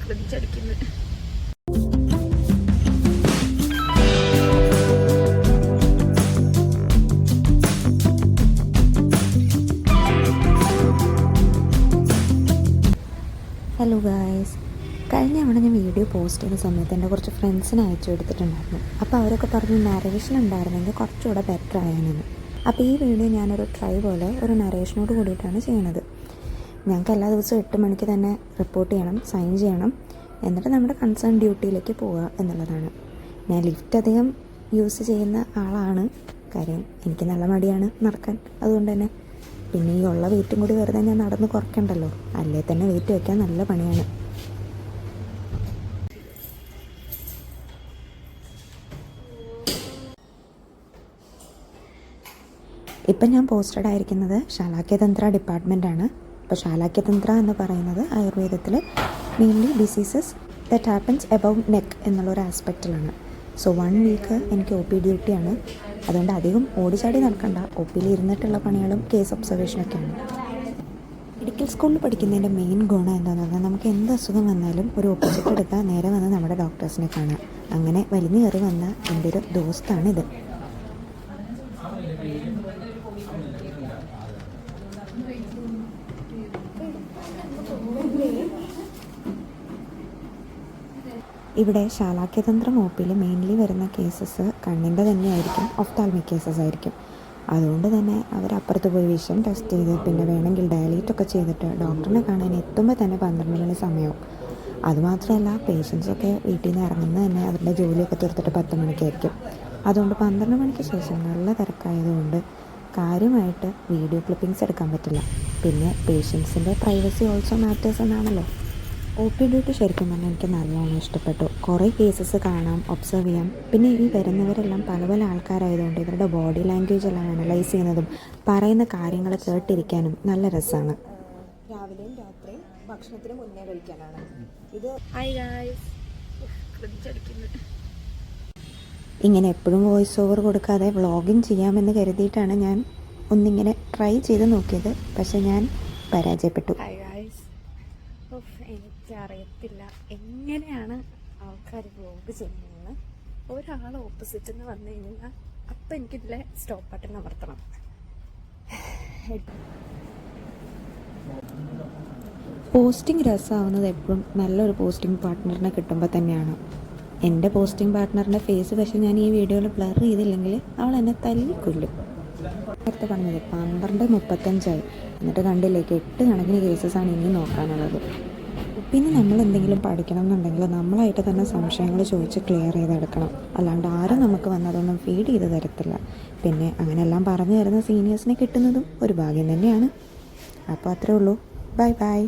ശ്രദ്ധിച്ചടിക്കുന്നു. Hello guys, കഴിഞ്ഞ തവണ ഞാൻ വീഡിയോ പോസ്റ്റ് ചെയ്യുന്ന സമയത്ത് എൻ്റെ കുറച്ച് ഫ്രണ്ട്സിനെ അയച്ചു കൊടുത്തിട്ടുണ്ടായിരുന്നു. അപ്പോൾ അവരൊക്കെ പറഞ്ഞു നരേഷൻ ഉണ്ടായിരുന്നെങ്കിൽ കുറച്ചുകൂടെ ബെറ്റർ ആയാനെന്ന്. അപ്പോൾ ഈ വീഡിയോ ഞാനൊരു ട്രൈ പോലെ ഒരു നരേഷനോട് കൂടിയിട്ടാണ് ചെയ്യുന്നത്. ഞങ്ങൾക്ക് എല്ലാ ദിവസവും 8 മണിക്ക് തന്നെ റിപ്പോർട്ട് ചെയ്യണം, സൈൻ ചെയ്യണം, എന്നിട്ട് നമ്മുടെ കൺസേൺ ഡ്യൂട്ടിയിലേക്ക് പോവുക എന്നുള്ളതാണ്. ഞാൻ ലിഫ്റ്റ് അധികം യൂസ് ചെയ്യുന്ന ആളാണ്. കാര്യം എനിക്ക് നല്ല മടിയാണ് നടക്കാൻ. അതുകൊണ്ട് തന്നെ പിന്നെ ഈ ഉള്ള വെയിറ്റും കൂടി വെറുതെ ഞാൻ നടന്ന് കുറയ്ക്കണ്ടല്ലോ. അല്ലേ തന്നെ വെയിറ്റ് വയ്ക്കാൻ നല്ല പണിയാണ്. ഇപ്പം ഞാൻ പോസ്റ്റഡ് ആയിരിക്കുന്നത് ശാലാക്യതന്ത്ര ഡിപ്പാർട്ട്മെൻറ്റാണ്. അപ്പോൾ ശാലാക്യതന്ത്ര എന്ന് പറയുന്നത് ആയുർവേദത്തിൽ mainly diseases that happens above neck എന്നുള്ളൊരു ആസ്പെക്റ്റിലാണ്. സോ 1 വീക്ക് എനിക്ക് ഒ പി ഡ്യൂട്ടിയാണ്. അതുകൊണ്ട് അധികം ഓടിച്ചാടി നടക്കണ്ട. ഒ പിയിൽ ഇരുന്നിട്ടുള്ള പണികളും കേസ് ഒബ്സർവേഷനൊക്കെയാണ്. മെഡിക്കൽ സ്കൂളിൽ പഠിക്കുന്നതിൻ്റെ മെയിൻ ഗുണം എന്താണെന്ന് പറഞ്ഞാൽ നമുക്ക് എന്ത് അസുഖം വന്നാലും ഒരു ഓപ്പോസിറ്റ് എടുക്കുക, നേരെ വന്ന് നമ്മുടെ ഡോക്ടേഴ്സിനെ കാണുക. അങ്ങനെ വലിഞ്ഞു കയറി വന്ന എൻ്റെ ഒരു ദോസ്താണിത്. ഇവിടെ ശാലാക്യതന്ത്രം ഒ പിയിൽ മെയിൻലി വരുന്ന കേസസ് കണ്ണിൻ്റെ തന്നെയായിരിക്കും, ഒഫ്താൽമിക് കേസസ് ആയിരിക്കും. അതുകൊണ്ട് തന്നെ അവരപ്പുറത്ത് പോയി വിഷൻ ടെസ്റ്റ് ചെയ്ത് പിന്നെ വേണമെങ്കിൽ ഡയലീറ്റൊക്കെ ചെയ്തിട്ട് ഡോക്ടറിനെ കാണാൻ എത്തുമ്പോൾ തന്നെ 12 മണി സമയവും. അതുമാത്രമല്ല പേഷ്യൻസൊക്കെ വീട്ടിൽ നിന്ന് ഇറങ്ങുന്നത് തന്നെ അവരുടെ ജോലിയൊക്കെ തീർത്തിട്ട് 10 മണിക്കായിരിക്കും. അതുകൊണ്ട് 12 മണിക്ക് ശേഷം നല്ല തിരക്കായതുകൊണ്ട് കാര്യമായിട്ട് വീഡിയോ ക്ലിപ്പിങ്സ് എടുക്കാൻ പറ്റില്ല. പിന്നെ പേഷ്യൻസിൻ്റെ പ്രൈവസി ഓൾസോ മാറ്റേഴ്സ് എന്നാണല്ലോ. ഒ പി ഡ്യൂട്ടി ശരിക്കും പറഞ്ഞാൽ എനിക്ക് നല്ലോണം ഇഷ്ടപ്പെട്ടു. കുറേ കേസസ് കാണാം, ഒബ്സർവ് ചെയ്യാം. പിന്നെ ഈ വരുന്നവരെല്ലാം പല പല ആൾക്കാരായതുകൊണ്ട് ഇവരുടെ ബോഡി ലാംഗ്വേജ് എല്ലാം അനലൈസ് ചെയ്യുന്നതും പറയുന്ന കാര്യങ്ങൾ കേട്ടിരിക്കാനും നല്ല രസമാണ്. രാവിലെയും രാത്രിയും ഭക്ഷണത്തിന് മുന്നേ കഴിക്കാനാണ് ഇത്. ഇങ്ങനെ എപ്പോഴും വോയിസ് ഓവർ കൊടുക്കാതെ വ്ളോഗിങ് ചെയ്യാമെന്ന് കരുതിയിട്ടാണ് ഞാൻ ഒന്നിങ്ങനെ ട്രൈ ചെയ്ത് നോക്കിയത്. പക്ഷെ ഞാൻ പരാജയപ്പെട്ടു. എനിക്കറിയത്തില്ല എങ്ങനെയാണ് ആൾക്കാർ വ്ളോഗ് ചെയ്യുന്നതെന്ന്. ഒരാൾ ഓപ്പോസിറ്റിൽ നിന്ന് വന്നു കഴിഞ്ഞാൽ അപ്പം എനിക്കിതിലെ സ്റ്റോപ്പ് ബട്ടൺ അമർത്തണം. പോസ്റ്റിംഗ് രസമാവുന്നത് എപ്പോഴും നല്ലൊരു പോസ്റ്റിംഗ് പാർട്ട്ണറിനെ കിട്ടുമ്പോൾ തന്നെയാണ്. എൻ്റെ പോസ്റ്റിംഗ് പാർട്ട്ണറിൻ്റെ ഫേസ് പക്ഷേ ഞാൻ ഈ വീഡിയോയിൽ ബ്ലർ ചെയ്തില്ലെങ്കിൽ അവൾ എന്നെ തല്ലിക്കൊല്ലും. നേരത്തെ പറഞ്ഞത് 12:35 എന്നിട്ട് കണ്ടില്ലേ 8 കണക്കിന് കേസസാണ് ഇനി നോക്കാനുള്ളത്. പിന്നെ നമ്മൾ എന്തെങ്കിലും പഠിക്കണം എന്നുണ്ടെങ്കിൽ നമ്മളായിട്ട് തന്നെ സംശയങ്ങൾ ചോദിച്ച് ക്ലിയർ ചെയ്തെടുക്കണം. അല്ലാണ്ട് ആരും നമുക്ക് വന്നതൊന്നും ഫീഡ് ചെയ്ത് തരത്തില്ല. പിന്നെ അങ്ങനെയെല്ലാം പറഞ്ഞു തരുന്ന സീനിയേഴ്സിനെ കിട്ടുന്നതും ഒരു ഭാഗ്യം തന്നെയാണ്. അപ്പോൾ അത്രേ ഉള്ളൂ. Bye bye.